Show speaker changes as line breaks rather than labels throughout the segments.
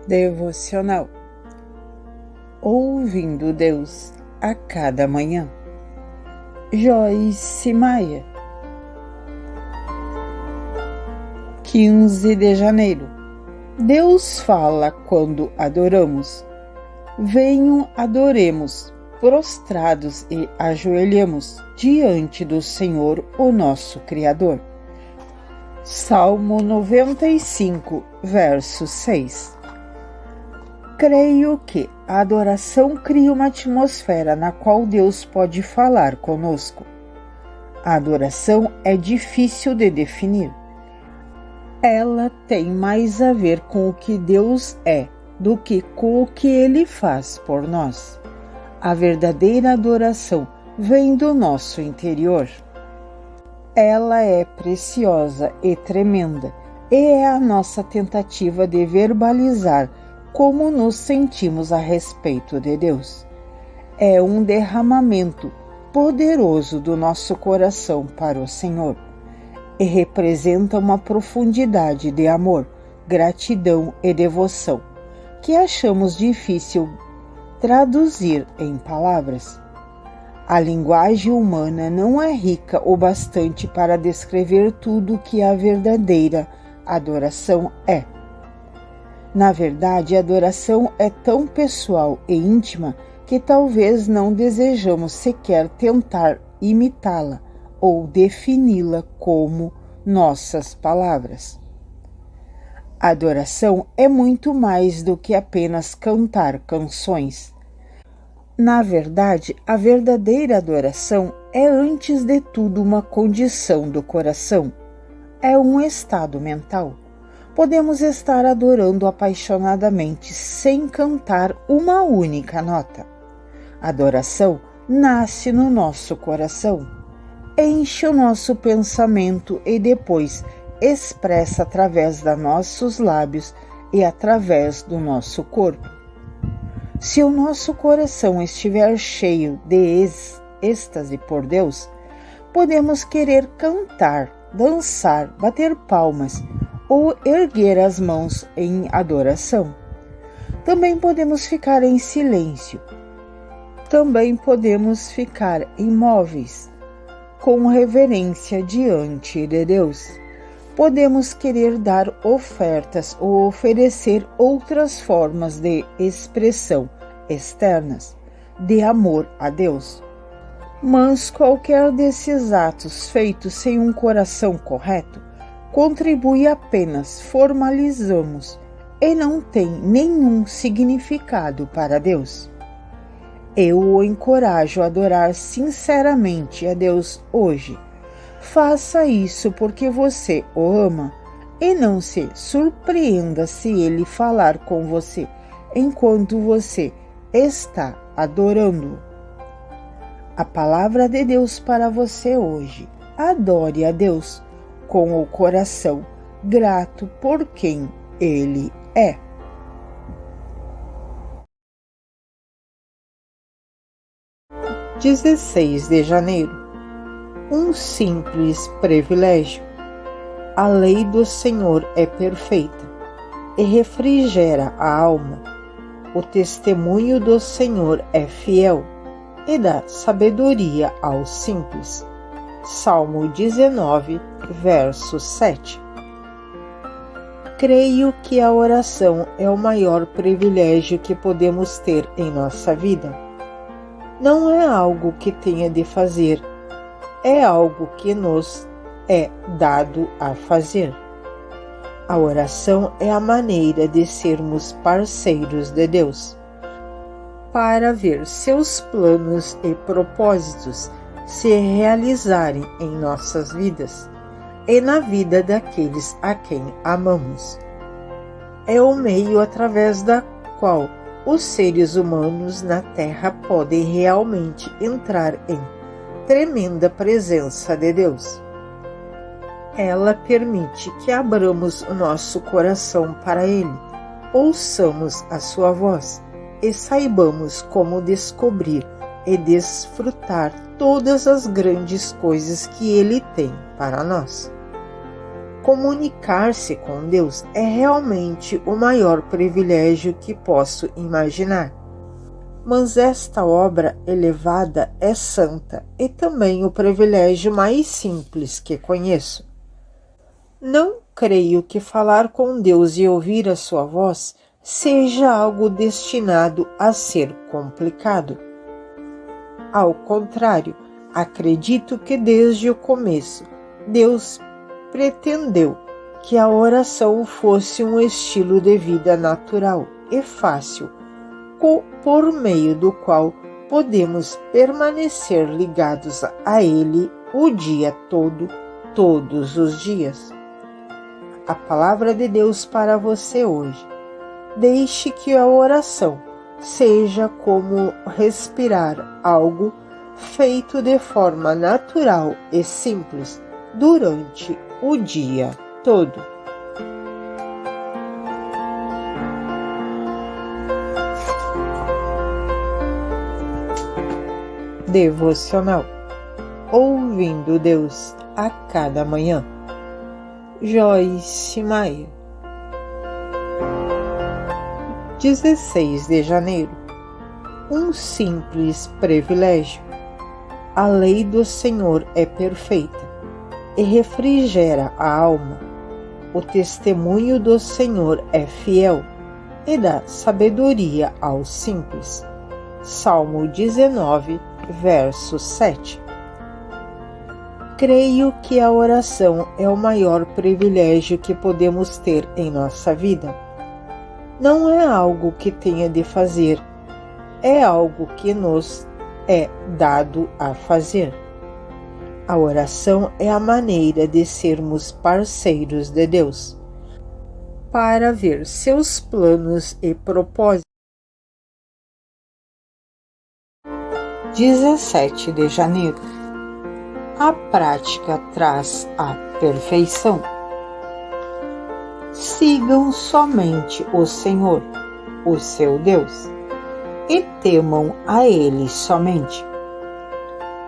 Devocional. Ouvindo Deus a cada manhã. Joyce Maia. 15 de janeiro. Deus fala quando adoramos. Venham, adoremos, prostrados e ajoelhemos diante do Senhor, o nosso Criador. Salmo 95, verso 6. Creio que a adoração cria uma atmosfera na qual Deus pode falar conosco. A adoração é difícil de definir. Ela tem mais a ver com o que Deus é do que com o que Ele faz por nós. A verdadeira adoração vem do nosso interior. Ela é preciosa e tremenda, e é a nossa tentativa de verbalizar como nos sentimos a respeito de Deus. É um derramamento poderoso do nosso coração para o Senhor e representa uma profundidade de amor, gratidão e devoção que achamos difícil traduzir em palavras. A linguagem humana não é rica o bastante para descrever tudo o que a verdadeira adoração é. Na verdade, a adoração é tão pessoal e íntima que talvez não desejamos sequer tentar imitá-la ou defini-la como nossas palavras. A adoração é muito mais do que apenas cantar canções. Na verdade, a verdadeira adoração é, antes de tudo, uma condição do coração. É um estado mental. Podemos estar adorando apaixonadamente sem cantar uma única nota. A adoração nasce no nosso coração, enche o nosso pensamento e depois expressa através dos nossos lábios e através do nosso corpo. Se o nosso coração estiver cheio de êxtase por Deus, podemos querer cantar, dançar, bater palmas ou erguer as mãos em adoração. Também podemos ficar em silêncio. Também podemos ficar imóveis, com reverência diante de Deus. Podemos querer dar ofertas ou oferecer outras formas de expressão externas de amor a Deus. Mas qualquer desses atos feitos sem um coração correto contribui apenas formalizamos e não tem nenhum significado para Deus. Eu o encorajo a adorar sinceramente a Deus hoje. Faça isso porque você o ama e não se surpreenda se Ele falar com você enquanto você está adorando-o. A palavra de Deus para você hoje. Adore a Deus com o coração grato por quem Ele é. – 16 de janeiro. Um simples privilégio. A lei do Senhor é perfeita e refrigera a alma. O testemunho do Senhor é fiel e dá sabedoria aos simples. Salmo 19, verso 7. Creio que a oração é o maior privilégio que podemos ter em nossa vida. Não é algo que tenha de fazer, é algo que nos é dado a fazer. A oração é a maneira de sermos parceiros de Deus, para ver seus planos e propósitos se realizarem em nossas vidas e na vida daqueles a quem amamos. É o meio através da qual os seres humanos na Terra podem realmente entrar em tremenda presença de Deus. Ela permite que abramos o nosso coração para Ele, ouçamos a sua voz e saibamos como descobrir e desfrutar todas as grandes coisas que Ele tem para nós. Comunicar-se com Deus é realmente o maior privilégio que posso imaginar. Mas esta obra elevada é santa e também o privilégio mais simples que conheço. Não creio que falar com Deus e ouvir a sua voz seja algo destinado a ser complicado. Ao contrário, acredito que desde o começo Deus pretendeu que a oração fosse um estilo de vida natural e fácil, por meio do qual podemos permanecer ligados a Ele o dia todo, todos os dias. A palavra de Deus para você hoje. Deixe que a oração seja como respirar algo feito de forma natural e simples durante o dia todo. Devocional. Ouvindo Deus a cada manhã. Joyce Meyer. 16 de janeiro. Um simples privilégio. A lei do Senhor é perfeita e refrigera a alma. O testemunho do Senhor é fiel e dá sabedoria aos simples. Salmo 19, verso 7. Creio que a oração é o maior privilégio que podemos ter em nossa vida. Não é algo que tenha de fazer, é algo que nos é dado a fazer. A oração é a maneira de sermos parceiros de Deus, para ver seus planos e propósitos. 17 de janeiro. A prática traz a perfeição. Sigam somente o Senhor, o seu Deus, e temam a Ele somente.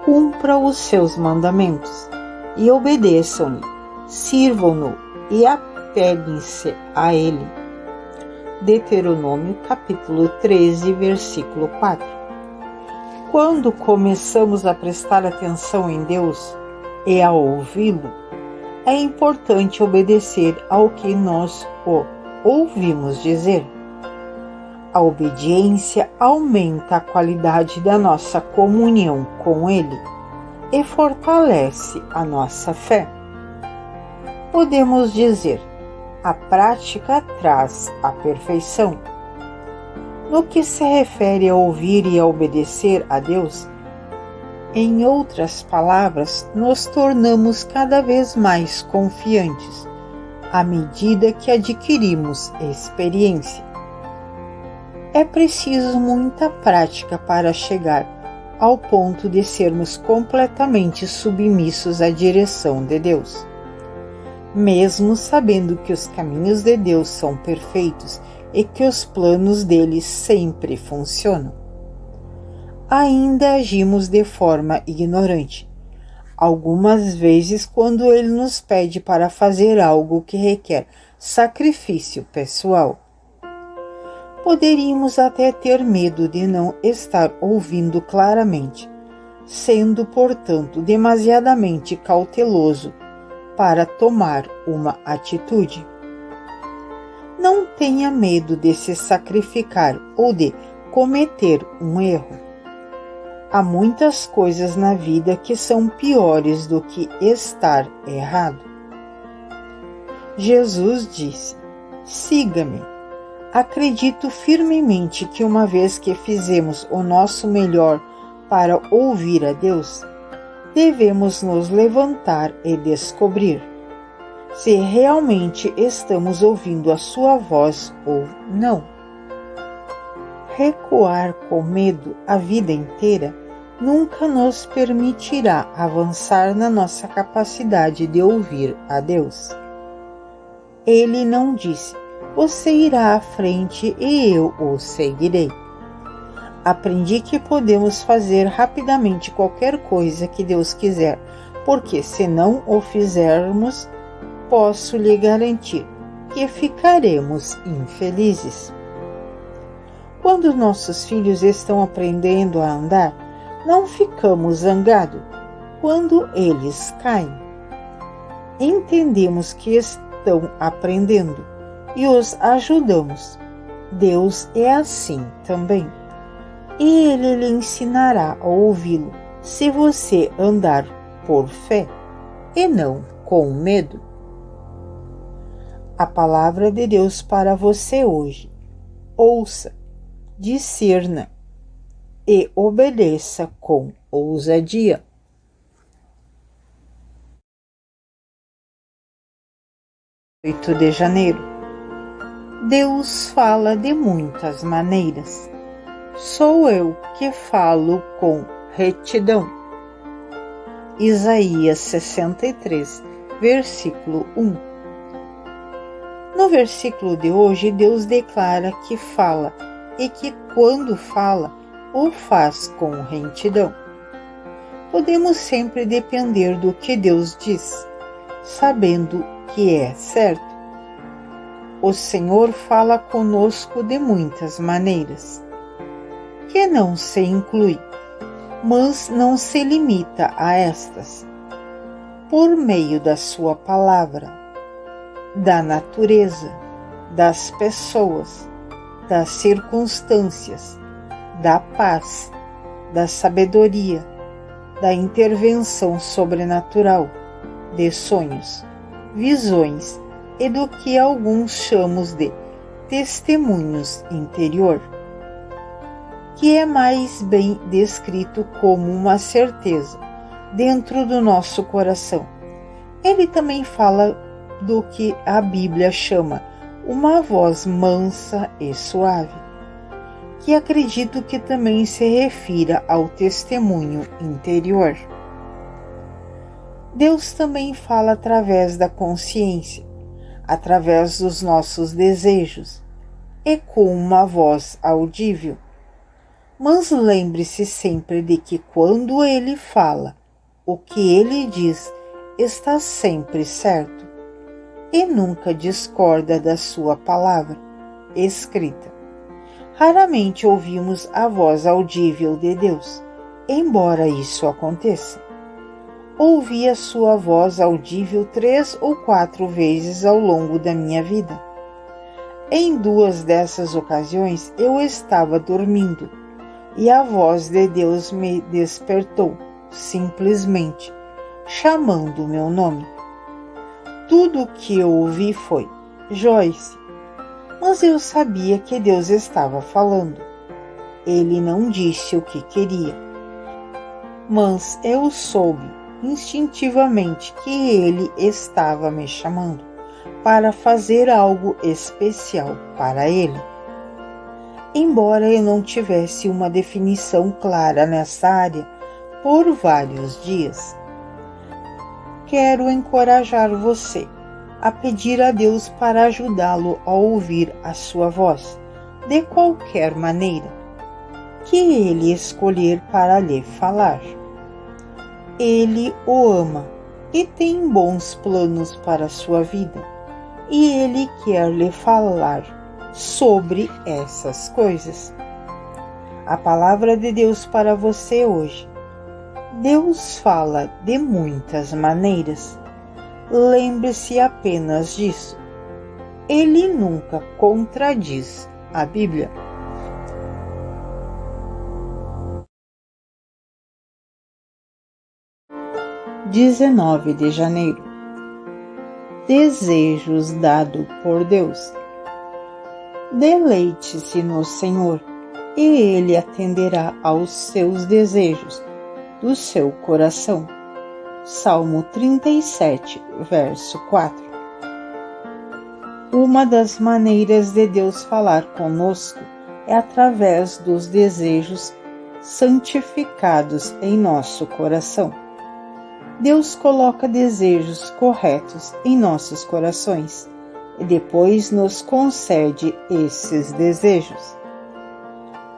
Cumpram os seus mandamentos e obedeçam-lhe, sirvam-no e apeguem-se a Ele. Deuteronômio capítulo 13, versículo 4. Quando começamos a prestar atenção em Deus e a ouvi-lo, é importante obedecer ao que nós ouvimos dizer. A obediência aumenta a qualidade da nossa comunhão com Ele e fortalece a nossa fé. Podemos dizer, a prática traz a perfeição. No que se refere a ouvir e a obedecer a Deus, em outras palavras, nos tornamos cada vez mais confiantes à medida que adquirimos experiência. É preciso muita prática para chegar ao ponto de sermos completamente submissos à direção de Deus. Mesmo sabendo que os caminhos de Deus são perfeitos e que os planos dele sempre funcionam, ainda agimos de forma ignorante, algumas vezes quando ele nos pede para fazer algo que requer sacrifício pessoal. Poderíamos até ter medo de não estar ouvindo claramente, sendo, portanto, demasiadamente cauteloso para tomar uma atitude. Não tenha medo de se sacrificar ou de cometer um erro. Há muitas coisas na vida que são piores do que estar errado. Jesus disse: siga-me. Acredito firmemente que uma vez que fizemos o nosso melhor para ouvir a Deus, devemos nos levantar e descobrir se realmente estamos ouvindo a sua voz ou não. Recuar com medo a vida inteira nunca nos permitirá avançar na nossa capacidade de ouvir a Deus. Ele não disse: você irá à frente e eu o seguirei. Aprendi que podemos fazer rapidamente qualquer coisa que Deus quiser, porque se não o fizermos, posso lhe garantir que ficaremos infelizes. Quando nossos filhos estão aprendendo a andar, não ficamos zangados quando eles caem. Entendemos que estão aprendendo e os ajudamos. Deus é assim também. E Ele lhe ensinará a ouvi-lo se você andar por fé e não com medo. A palavra de Deus para você hoje. Ouça, discirna e obedeça com ousadia. 8 de janeiro. Deus fala de muitas maneiras. Sou eu que falo com retidão. Isaías 63, versículo 1. No versículo de hoje, Deus declara que fala e que quando fala, o faz com retidão. Podemos sempre depender do que Deus diz, sabendo que é certo. O Senhor fala conosco de muitas maneiras, que não se inclui, mas não se limita a estas. Por meio da sua palavra, da natureza, das pessoas, das circunstâncias, da paz, da sabedoria, da intervenção sobrenatural, de sonhos, visões e do que alguns chamamos de testemunhos interior, que é mais bem descrito como uma certeza dentro do nosso coração. Ele também fala do que a Bíblia chama uma voz mansa e suave, que acredito que também se refira ao testemunho interior. Deus também fala através da consciência, através dos nossos desejos e com uma voz audível. Mas lembre-se sempre de que quando Ele fala, o que Ele diz está sempre certo e nunca discorda da sua palavra escrita. Raramente ouvimos a voz audível de Deus, embora isso aconteça. Ouvi a sua voz audível 3 ou 4 vezes ao longo da minha vida. Em 2 dessas ocasiões eu estava dormindo e a voz de Deus me despertou, simplesmente, chamando o meu nome. Tudo o que eu ouvi foi: Joyce. Mas eu sabia que Deus estava falando. Ele não disse o que queria, mas eu soube instintivamente que Ele estava me chamando para fazer algo especial para Ele. Embora eu não tivesse uma definição clara nessa área por vários dias, quero encorajar você a pedir a Deus para ajudá-lo a ouvir a sua voz, de qualquer maneira que Ele escolher para lhe falar. Ele o ama e tem bons planos para a sua vida, e Ele quer lhe falar sobre essas coisas. A palavra de Deus para você hoje. Deus fala de muitas maneiras. Lembre-se apenas disso. Ele nunca contradiz a Bíblia. 19 de janeiro. Desejos dado por Deus. Deleite-se no Senhor, e Ele atenderá aos seus desejos do seu coração. Salmo 37, verso 4. Uma das maneiras de Deus falar conosco é através dos desejos santificados em nosso coração. Deus coloca desejos corretos em nossos corações e depois nos concede esses desejos.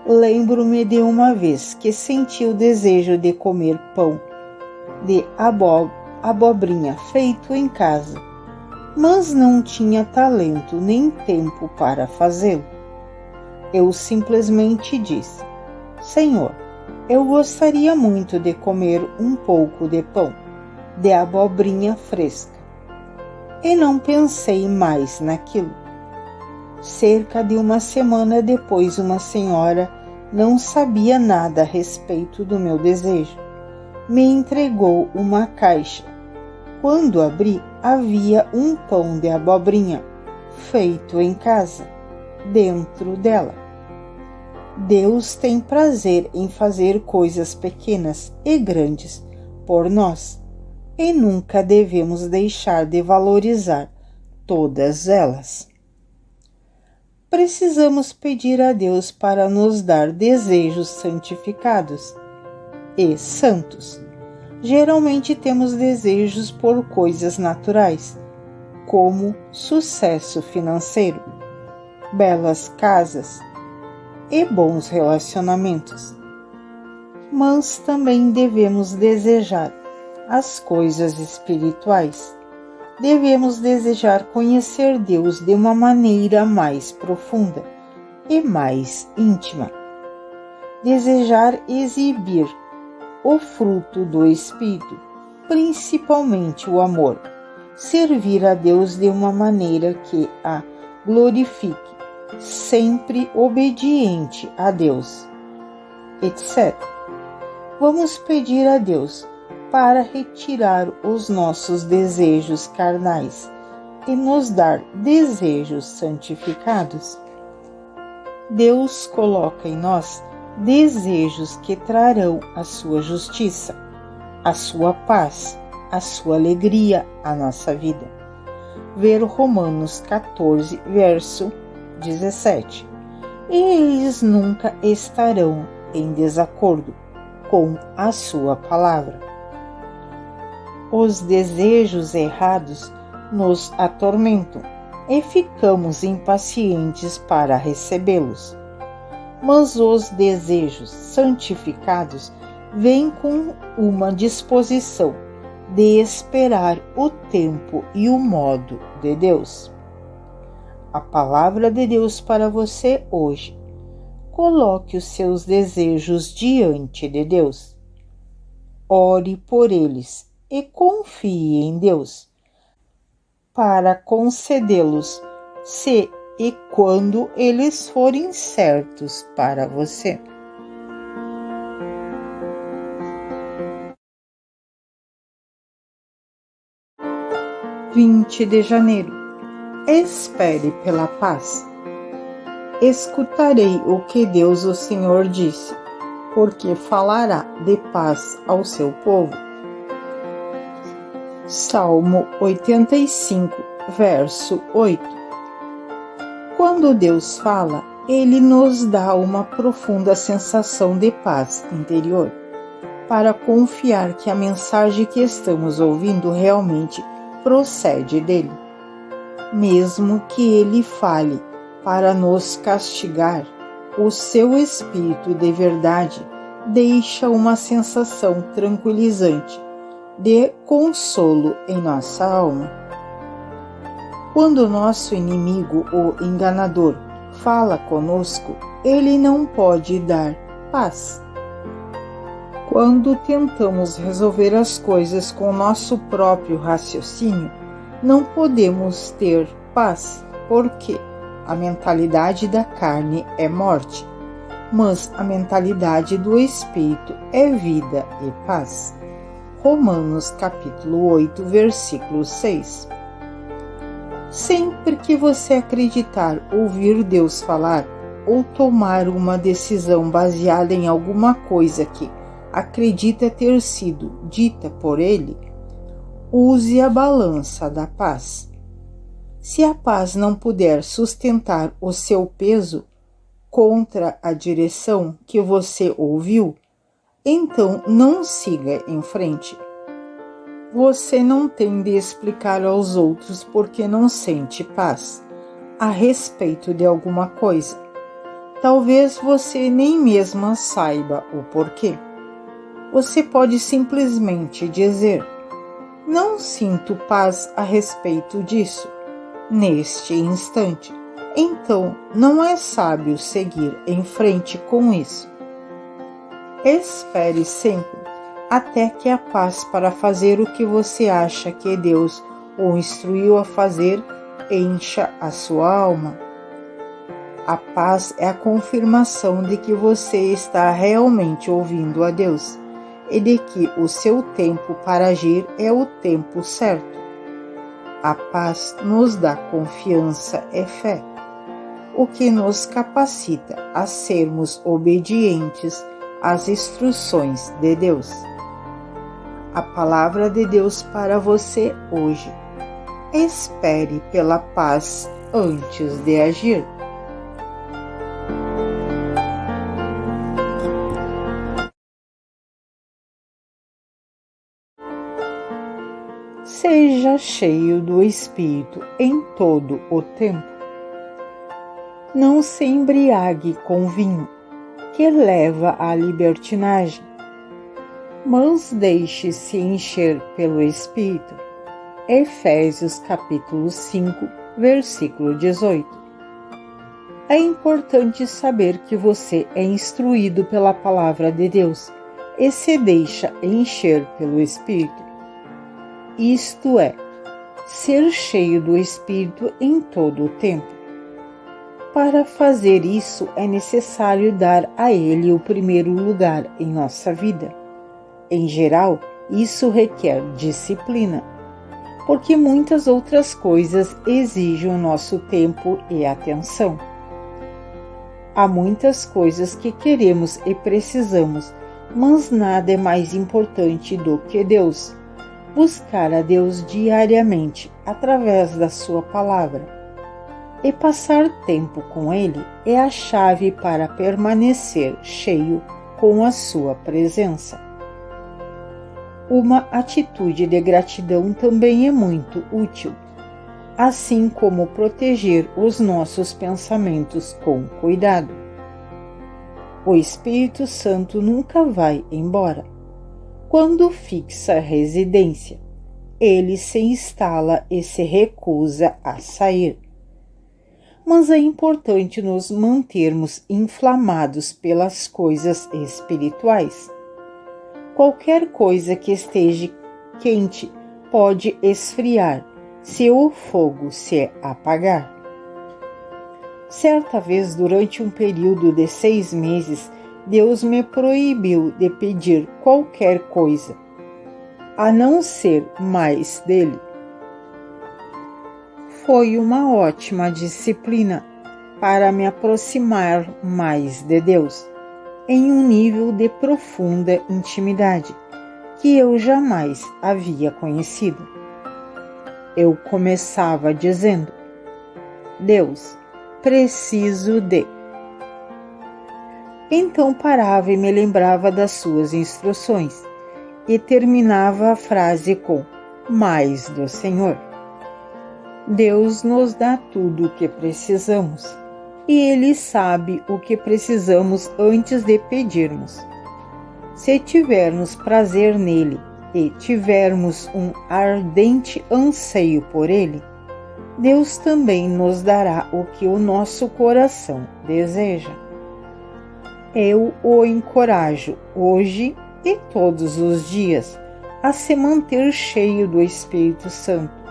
Lembro-me de uma vez que senti o desejo de comer pão de abobrinha feito em casa mas não tinha talento nem tempo para fazê-lo. Eu simplesmente disse: Senhor, eu gostaria muito de comer um pouco de pão, de abobrinha fresca. E não pensei mais naquilo. Cerca de uma semana depois, uma senhora não sabia nada a respeito do meu desejo. Me entregou uma caixa. Quando abri, havia um pão de abobrinha, feito em casa, dentro dela. Deus tem prazer em fazer coisas pequenas e grandes por nós, e nunca devemos deixar de valorizar todas elas. Precisamos pedir a Deus para nos dar desejos santificados e santos. Geralmente temos desejos por coisas naturais, como sucesso financeiro, belas casas e bons relacionamentos. Mas também devemos desejar as coisas espirituais. Devemos desejar conhecer Deus de uma maneira mais profunda e mais íntima. Desejar exibir o fruto do Espírito, principalmente o amor. Servir a Deus de uma maneira que a glorifique, sempre obediente a Deus, etc. Vamos pedir a Deus para retirar os nossos desejos carnais e nos dar desejos santificados. Deus coloca em nós desejos que trarão a sua justiça, a sua paz, a sua alegria à nossa vida. Ver Romanos 14, verso 17. E eles nunca estarão em desacordo com a sua palavra. Os desejos errados nos atormentam e ficamos impacientes para recebê-los. Mas os desejos santificados vêm com uma disposição de esperar o tempo e o modo de Deus. A palavra de Deus para você hoje. Coloque os seus desejos diante de Deus. Ore por eles e confie em Deus para concedê-los se e quando eles forem certos para você. – 20 de janeiro. Espere pela paz. Escutarei o que Deus, o Senhor, disse, porque falará de paz ao seu povo. Salmo 85, verso 8. Quando Deus fala, Ele nos dá uma profunda sensação de paz interior, para confiar que a mensagem que estamos ouvindo realmente procede dele. Mesmo que Ele fale para nos castigar, o seu Espírito de verdade deixa uma sensação tranquilizante de consolo em nossa alma. Quando nosso inimigo, o enganador, fala conosco, ele não pode dar paz. Quando tentamos resolver as coisas com nosso próprio raciocínio, não podemos ter paz, porque a mentalidade da carne é morte, mas a mentalidade do Espírito é vida e paz. Romanos capítulo 8, versículo 6. Sempre que você acreditar ouvir Deus falar ou tomar uma decisão baseada em alguma coisa que acredita ter sido dita por Ele, use a balança da paz. Se a paz não puder sustentar o seu peso contra a direção que você ouviu, então não siga em frente. Você não tem de explicar aos outros porque não sente paz a respeito de alguma coisa. Talvez você nem mesma saiba o porquê. Você pode simplesmente dizer: Não sinto paz a respeito disso, neste instante. Então, não é sábio seguir em frente com isso. Espere sempre até que a paz para fazer o que você acha que Deus o instruiu a fazer encha a sua alma. A paz é a confirmação de que você está realmente ouvindo a Deus e de que o seu tempo para agir é o tempo certo. A paz nos dá confiança e fé, o que nos capacita a sermos obedientes às instruções de Deus. A palavra de Deus para você hoje. Espere pela paz antes de agir. Seja cheio do Espírito em todo o tempo. Não se embriague com vinho, que leva à libertinagem, mas deixe-se encher pelo Espírito. Efésios capítulo 5, versículo 18. É importante saber que você é instruído pela palavra de Deus e se deixa encher pelo Espírito. Isto é, ser cheio do Espírito em todo o tempo. Para fazer isso, é necessário dar a Ele o primeiro lugar em nossa vida. Em geral, isso requer disciplina, porque muitas outras coisas exigem o nosso tempo e atenção. Há muitas coisas que queremos e precisamos, mas nada é mais importante do que Deus. Buscar a Deus diariamente através da sua palavra e passar tempo com Ele é a chave para permanecer cheio com a sua presença. Uma atitude de gratidão também é muito útil, assim como proteger os nossos pensamentos com cuidado. O Espírito Santo nunca vai embora. Quando fixa residência, ele se instala e se recusa a sair. Mas é importante nos mantermos inflamados pelas coisas espirituais. Qualquer coisa que esteja quente pode esfriar se o fogo se apagar. Certa vez, durante um período de 6 meses, Deus me proibiu de pedir qualquer coisa, a não ser mais dele. Foi uma ótima disciplina para me aproximar mais de Deus, em um nível de profunda intimidade que eu jamais havia conhecido. Eu começava dizendo: Deus, preciso de... Então parava e me lembrava das suas instruções e terminava a frase com mais do Senhor. Deus nos dá tudo o que precisamos e Ele sabe o que precisamos antes de pedirmos. Se tivermos prazer nele e tivermos um ardente anseio por Ele, Deus também nos dará o que o nosso coração deseja. Eu o encorajo hoje e todos os dias a se manter cheio do Espírito Santo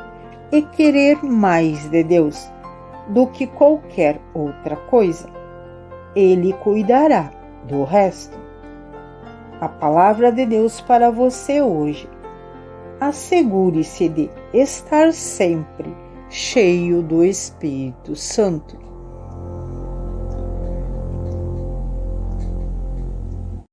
e querer mais de Deus do que qualquer outra coisa. Ele cuidará do resto. A palavra de Deus para você hoje. Assegure-se de estar sempre cheio do Espírito Santo.